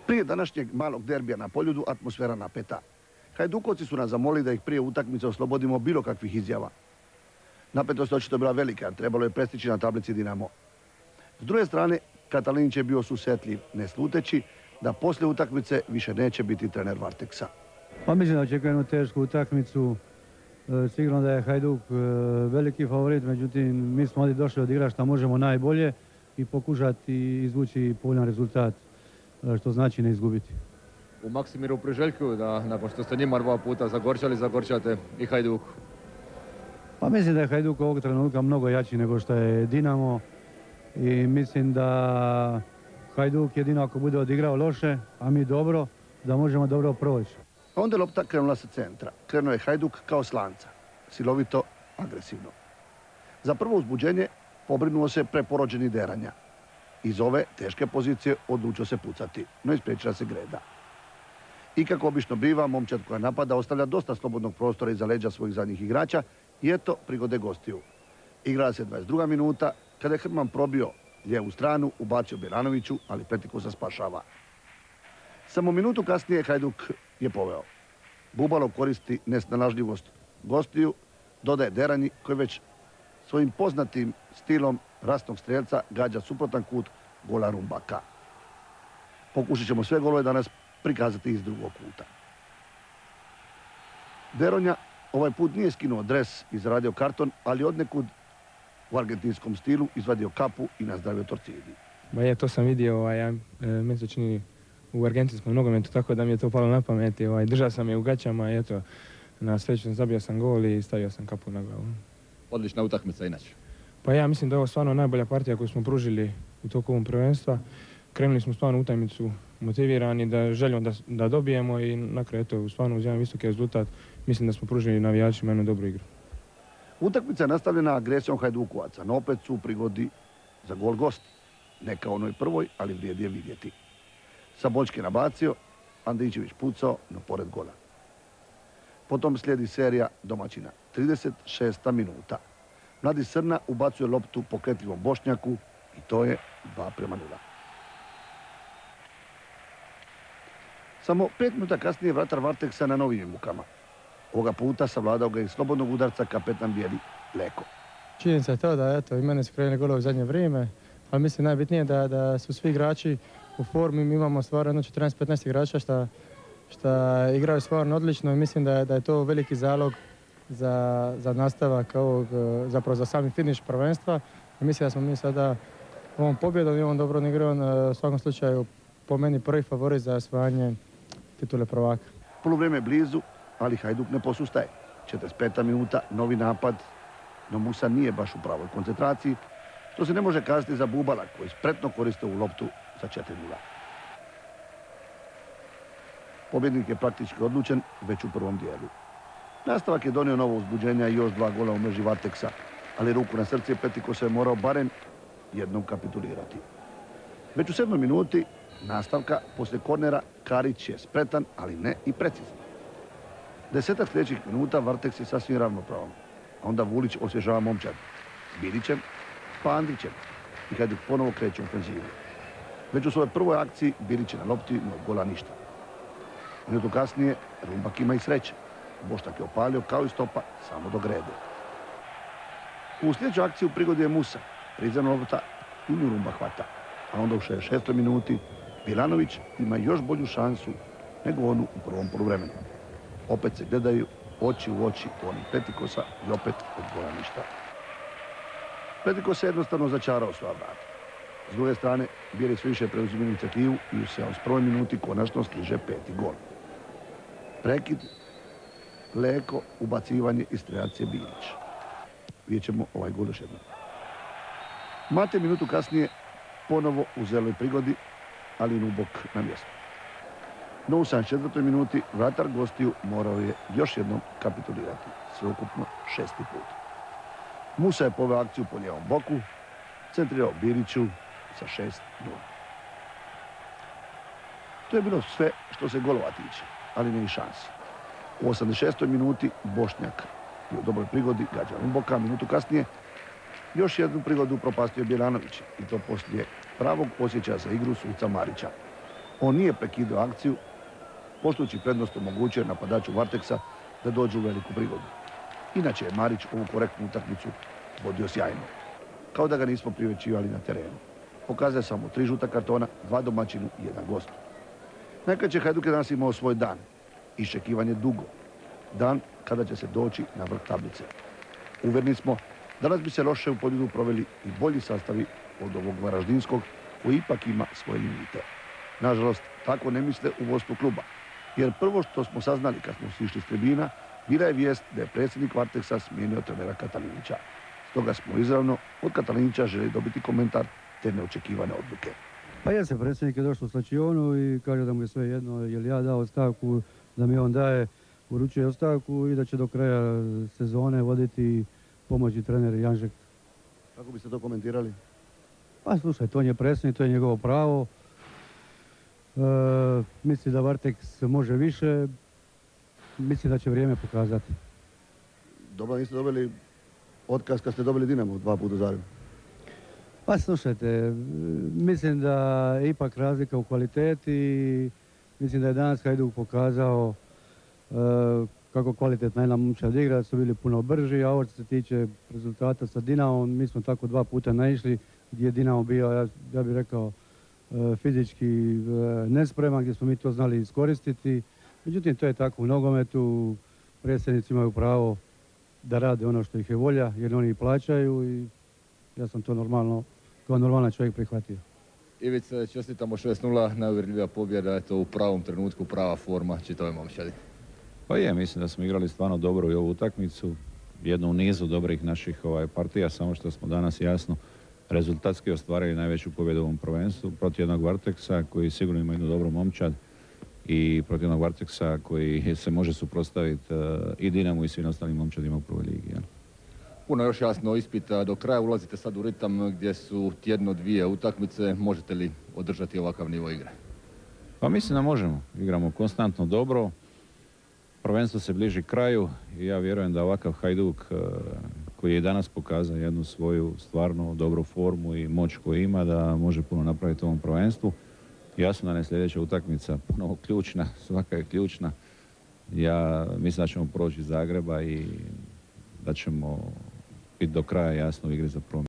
Prije današnjeg malog derbija na Poljudu atmosfera napeta. Hajdukovci su nas zamolili da ih prije utakmice oslobodimo bilo kakvih izjava. Napetost je očito bila velika, trebalo je prestići na tablici Dinamo. S druge strane, Katalinić je bio susjetljiv, ne sluteći da poslije utakmice više neće biti trener Varteksa. Pa mislim da očekujemo tešku utakmicu. Sigurno da je Hajduk veliki favorit, međutim mi smo ovdje došli odigrati što možemo najbolje i pokušati izvući povoljan rezultat, što znači ne izgubiti. U Maksimiru priželjkuju da nakon što ste njima 2 puta zagorčali, zagorčate i Hajduku? Pa mislim da je Hajduk ovog trenutka mnogo jači nego što je Dinamo i mislim da Hajduk jedino ako bude odigrao loše, a mi dobro, da možemo dobro proći. Onda je lopta krenula sa centra. Krenuo je Hajduk kao slanca, silovito, agresivno. Za prvo uzbuđenje pobrinuo se preporođeni Deranja. Iz ove teške pozicije odlučio se pucati, no ispriječila se greda. I kako obično biva, momčad koja napada ostavlja dosta slobodnog prostora iza leđa svojih zadnjih igrača i eto prigode gostiju. Igrala se 22. minuta, kada je Hrman probio lijevu stranu, ubacio Bjelanoviću, ali Petikosa spašava. Samo minutu kasnije Hajduk je poveo. Bubalo koristi nesnalažljivost gostiju, dodaje Deranji koji već svojim poznatim stilom rasnog strijelca gađa suprotan kut gola Rumbaka. Pokušat ćemo sve golove danas prikazati iz drugog kuta. Deronja ovaj put nije skinuo dres i zaradio karton, ali odnekud u argentinskom stilu izvadio kapu i nazdravio Torcidi. To sam vidio, meni se čini u argentinskom nogometu, tako da mi je to palo na pamet. Držao sam je u gaćama i eto, na sreću zabio sam gol i stavio sam kapu na glavu. Odlična utakmica inače. Pa ja mislim da je ovo stvarno najbolja partija koju smo pružili u toku ovog prvenstva. Krenuli smo stvarno utakmicu motivirani, da željom da dobijemo i na kraju eto, stvarno uz jedan visoki rezultat mislim da smo pružili navijačima jednu dobru igru. Utakmica je nastavljena agresijom Hajdukovaca, no opet su u prigodi za gol gosti. Ne kao onoj prvoj, ali vrijedi je vidjeti. Saboljski nabacio, Andrićević pucao, no pored gola. Potom slijedi serija domaćina. 36. minuta. Mladi Srna ubacuje loptu pokretljivom Bošnjaku i to je 2:0. Samo 5 minuta kasnije vratar Varteksa na novim mukama. Ovoga puta savladao ga iz slobodnog udarca kapetan bijeli Leko. Činjenica je to da i mene su krenuli golovi u zadnje vrijeme, ali mislim najbitnije da su svi igrači u formi. Mi imamo stvarno 14-15 igrača što igraju stvarno odlično i mislim da je to veliki zalog za nastavak ovog, zapravo za sami finiš prvenstva. I mislim da smo mi sada ovom pobjedom i ovom dobrom igrom u svakom slučaju po meni prvi favorit za osvajanje titule prvaka. Poluvrijeme je blizu, ali Hajduk ne posustaje. 45. minuta, novi napad, no Musa nije baš u pravoj koncentraciji, što se ne može kazati za Bubala koji spretno koriste u loptu za 4:0. Pobjednik je praktički odlučen već u prvom dijelu. Nastavak je donio novo uzbuđenja i još 2 gola u mreži Varteksa, ali ruku na srce Petikosa je morao barem jednom kapitulirati. Već u 7. minuti nastavka, poslije kornera, Karić je spretan, ali ne i precizan. 10 sljedećih minuta Varteks je sasvim ravnopravan, a onda Vulić osvježava momčad Bilićem, pa Andrićem i Hajduk ponovo kreće u ofenzivu. Već u svojoj prvoj akciji Bilić je na lopti, no od gola ništa. Minutu kasnije Rumbak ima i sreće. Bošnjak je opalio kao i stopa samo do grede. U sljedeću akciju prigodi je Musa, prizemna lopta i nju Rumbak hvata. A onda u 66. minuti Bjelanović ima još bolju šansu nego onu u prvom poluvremenu. Opet se gledaju oči u oči oni Petikosa i opet od gola ništa. Petikos se jednostavno začarao svoja vrata. S druge strane, bijeli sve više preuzima inicijativu i u 71. minuti konačno stiže 5. gol. Prekid, Leko, ubacivanje iz kreacije Bilić. Vidjet ćemo ovaj gol još jednom. Mate minutu kasnije ponovo u zeloj prigodi, ali Nubok na mjestu. No u 74. minuti vratar gostiju morao je još jednom kapitulirati, sveukupno 6. put. Musa je poveo akciju po lijevom boku, centrirao Biliću sa 6:0. To je bilo sve što se golova tiče, ali ne i šansi. U 86. minuti Bošnjak je u dobroj prigodi gađa Rumboka, minutu kasnije još jednu prigodu propastio Bjelanović i to poslije pravog osjećaja za igru suca Marića. On nije prekidao akciju, poštujući prednost omogućio napadaču Varteksa da dođe u veliku prigodu. Inače je Marić ovu korektnu utakmicu vodio sjajno. Kao da ga nismo privećivali na terenu. Pokazao samo 3 žuta kartona, 2 domaćinu i 1 gostu. Najkraće Hajduk je danas imao svoj dan. Iščekivanje dugo. Dan kada će se doći na vrh tablice. Uvjereni smo, danas bi se loše u pobjedu proveli i bolji sastavi od ovog varaždinskog, koji ipak ima svoje limite. Nažalost, tako ne misle u vodstvu kluba. Jer prvo što smo saznali kad smo sišli s tribina, bila je vijest da je predsjednik Varteksa smijenio trenera Katalinića. Stoga smo izravno od Katalinića želi dobiti komentar te neočekivane odluke. Pa jeste, predsjednik je došao u slačionu i kaže da mu je sve jedno, je li ja dao ostavku, da mi on daje, uručuje ostavku i da će do kraja sezone voditi pomoćni trener Janžek. Kako biste to komentirali? Pa slušaj, to je predsjednik, to je njegovo pravo. Misli da Varteks može više, mislim da će vrijeme pokazati. Dobro, niste dobili otkaz kad ste dobili Dinamo 2 puta zaredno. Pa slušajte, mislim da je ipak razlika u kvaliteti. Mislim da je danas Hajduk pokazao kako kvalitetna jedna momčad igra, su bili puno brži, a ovo što se tiče rezultata sa Dinamom, mi smo tako 2 puta naišli gdje je Dinamo bio, ja bih rekao, fizički nespreman, gdje smo mi to znali iskoristiti. Međutim, to je tako u nogometu, predsjednici imaju pravo da rade ono što ih je volja, jer oni ih plaćaju i ja sam to normalno, kao normalan čovjek prihvatio. Ivice, čestitamo 6:0, najuvjerljivija pobjeda, eto u pravom trenutku, prava forma čitave momčadi. Pa je, mislim da smo igrali stvarno dobro i ovu utakmicu, jednu u nizu dobrih naših partija, samo što smo danas jasno rezultatski ostvarili najveću pobjedu u ovom prvenstvu protiv jednog Varteksa koji sigurno ima jednu dobru momčad i protiv jednog Varteksa koji se može suprotstaviti i Dinamu i svim ostalim momčadima u prvoj ligi. Ja. Puno još jasno ispita, do kraja ulazite sad u ritam gdje su tjedno 2 utakmice, možete li održati ovakav nivo igre? Pa mislim da možemo, igramo konstantno dobro, prvenstvo se bliži kraju i ja vjerujem da ovakav Hajduk koji je danas pokazao jednu svoju stvarno dobru formu i moć koju ima, da može puno napraviti u ovom prvenstvu. Jasno da je sljedeća utakmica puno ključna, svaka je ključna. Ja mislim da ćemo proći iz Zagreba i da ćemo biti do kraja jasno u igri za prvo.